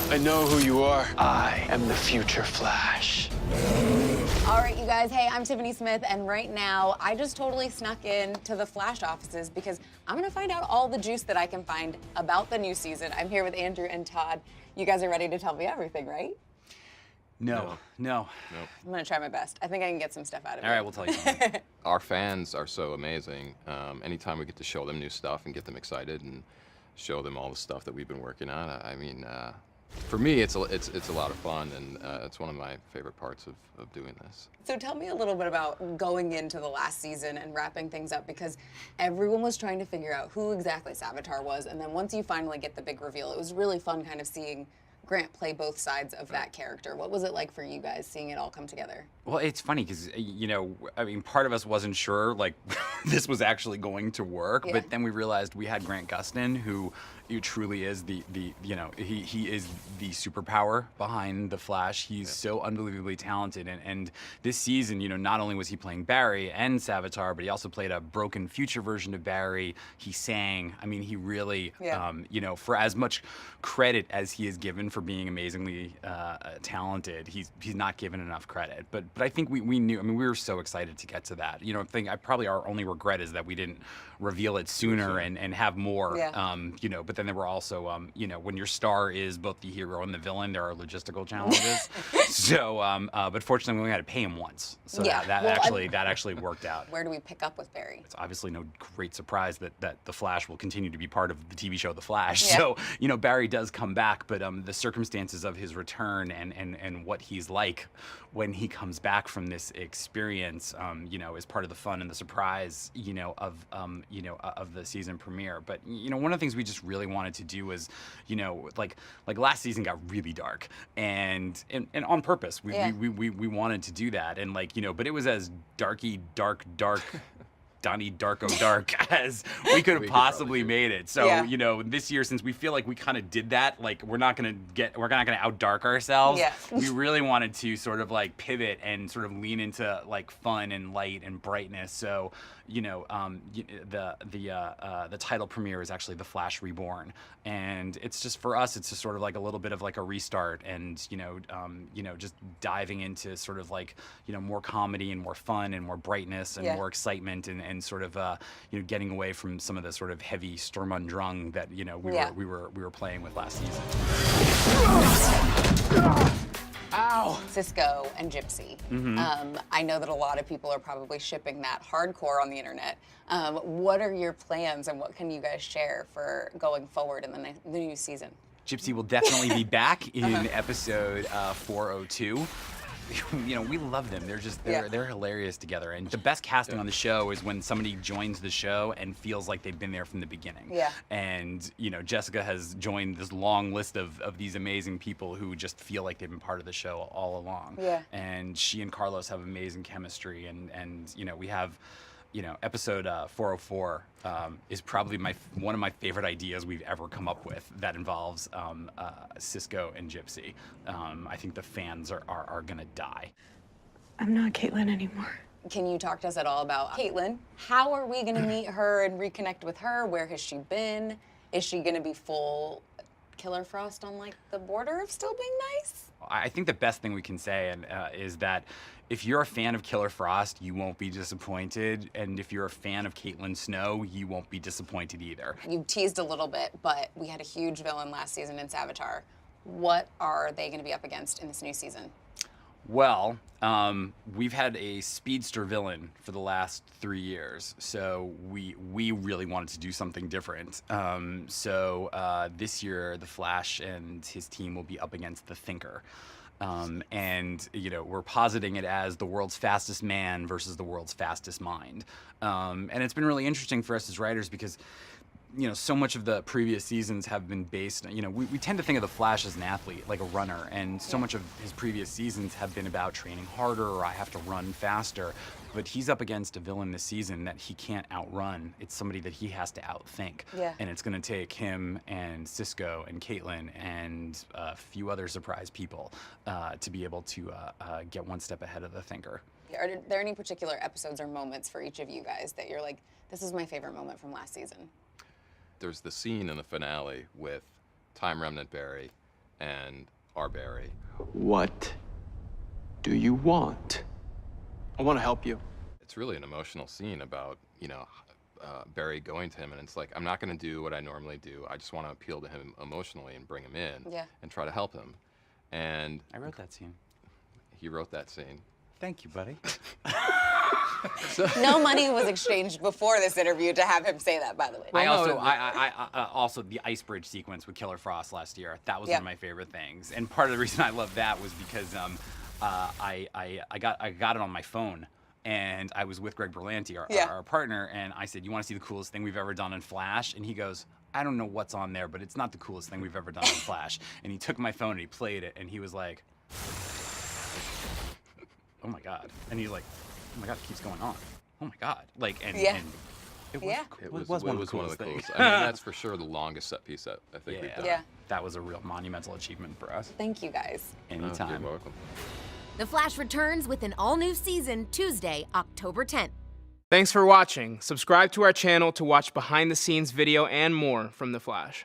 I know who you are. I am the future Flash. All right, you guys. Hey, I'm Tiffany Smith, and right now I just totally snuck in to the Flash offices because I'm gonna find out all the juice that I can find about the new season. I'm here with Andrew and Todd. You guys are ready to tell me everything, right? No. I'm gonna try my best. I think I can get some stuff out of it. All right, we'll tell you something. Our fans are so amazing. Anytime we get to show them new stuff and get them excited and show them all the stuff that we've been working on, I mean, for me, it's a lot of fun, and it's one of my favorite parts of doing this. So tell me a little bit about going into the last season and wrapping things up, because everyone was trying to figure out who exactly Savitar was, and then once you finally get the big reveal, it was really fun kind of seeing Grant play both sides of that character. What was it like for you guys seeing it all come together? Well, it's funny because, you know, I mean, part of us wasn't sure, like, this was actually going to work, Yeah. but then we realized we had Grant Gustin, who truly is the you know, he is the superpower behind the Flash. He's so unbelievably talented, and this season, you know, not only was he playing Barry and Savitar, but he also played a broken future version of Barry. He sang. I mean, he really, you know, for as much credit as he is given for being amazingly talented, he's not given enough credit. But I think we knew. I mean, we were so excited to get to that. You know, probably our only regret is that we didn't reveal it sooner and have more. Yeah. You know, but then there were also, you know, when your star is both the hero and the villain, there are logistical challenges. So, but fortunately, we only had to pay him once, so Yeah. that Well, actually worked out. Where do we pick up with Barry? It's obviously no great surprise that the Flash will continue to be part of the TV show The Flash. Yeah. So, you know, Barry does come back, but the circumstances of his return and what he's like when he comes back from this experience, you know, is part of the fun and the surprise, you know, of the season premiere. But you know, one of the things we just really wanted to do was, you know, like last season got really dark, and on purpose. We wanted to do that, and like, you know, but it was as dark. Donnie Darko dark as we could have possibly made it. So, you know, this year, since we feel like we kind of did that, like we're not gonna out dark ourselves. Yeah. We really wanted to sort of like pivot and sort of lean into like fun and light and brightness. So, you know, the title premiere is actually The Flash Reborn, and it's just, for us, it's just sort of like a little bit of like a restart, and you know, just diving into sort of like, you know, more comedy and more fun and more brightness and more excitement and sort of you know, getting away from some of the sort of heavy Sturm und Drang that, you know, we were playing with last season. Ow! Cisco and Gypsy. I know that a lot of people are probably shipping that hardcore on the internet. What are your plans, and what can you guys share for going forward in the new season? Gypsy will definitely be back in episode 402. You know, we love them. They're hilarious together. And the best casting on the show is when somebody joins the show and feels like they've been there from the beginning. Yeah. And, you know, Jessica has joined this long list of these amazing people who just feel like they've been part of the show all along. Yeah. And she and Carlos have amazing chemistry. And you know, we have, you know, episode 404 is probably one of my favorite ideas we've ever come up with that involves Cisco and Gypsy. I think the fans are gonna die. I'm not Caitlin anymore. Can you talk to us at all about Caitlin? How are we gonna meet her and reconnect with her? Where has she been? Is she gonna be full Killer Frost on like the border of still being nice? I think the best thing we can say is that if you're a fan of Killer Frost, you won't be disappointed, and if you're a fan of Caitlin Snow, you won't be disappointed either. You teased a little bit, but we had a huge villain last season in Savitar. What are they going to be up against in this new season? Well, we've had a speedster villain for the last 3 years, so we really wanted to do something different. So this year, the Flash and his team will be up against the Thinker. And, you know, we're positing it as the world's fastest man versus the world's fastest mind. And it's been really interesting for us as writers because, you know, so much of the previous seasons have been based, you know, we tend to think of the Flash as an athlete, like a runner, and so much of his previous seasons have been about training harder, or I have to run faster. But he's up against a villain this season that he can't outrun. It's somebody that he has to outthink. Yeah. And it's going to take him and Cisco and Caitlin and a few other surprise people to be able to get one step ahead of the Thinker. Are there any particular episodes or moments for each of you guys that you're like, this is my favorite moment from last season? There's the scene in the finale with Time Remnant Barry and our Barry. What do you want? I want to help you. It's really an emotional scene about, Barry going to him, and it's like, I'm not going to do what I normally do. I just want to appeal to him emotionally and bring him in and try to help him. And I wrote that scene. he wrote that scene. Thank you, buddy. No money was exchanged before this interview to have him say that, by the way. I also the ice bridge sequence with Killer Frost last year. That was one of my favorite things, and part of the reason I love that was because I got it on my phone, and I was with Greg Berlanti, our partner, and I said, "You want to see the coolest thing we've ever done in Flash?" And he goes, "I don't know what's on there, but it's not the coolest thing we've ever done in Flash." And he took my phone and he played it, and he was like, "Oh my god!" And he's like, "Oh my god, it keeps going on. Oh my god!" Like, and it was, It one of was the one of the coolest things. coolest. I mean, that's for sure the longest set piece that I think we've done. Yeah. That was a real monumental achievement for us. Thank you guys. Anytime. You're welcome. The Flash returns with an all-new season Tuesday, October 10th. Thanks for watching. Subscribe to our channel to watch behind-the-scenes video and more from The Flash.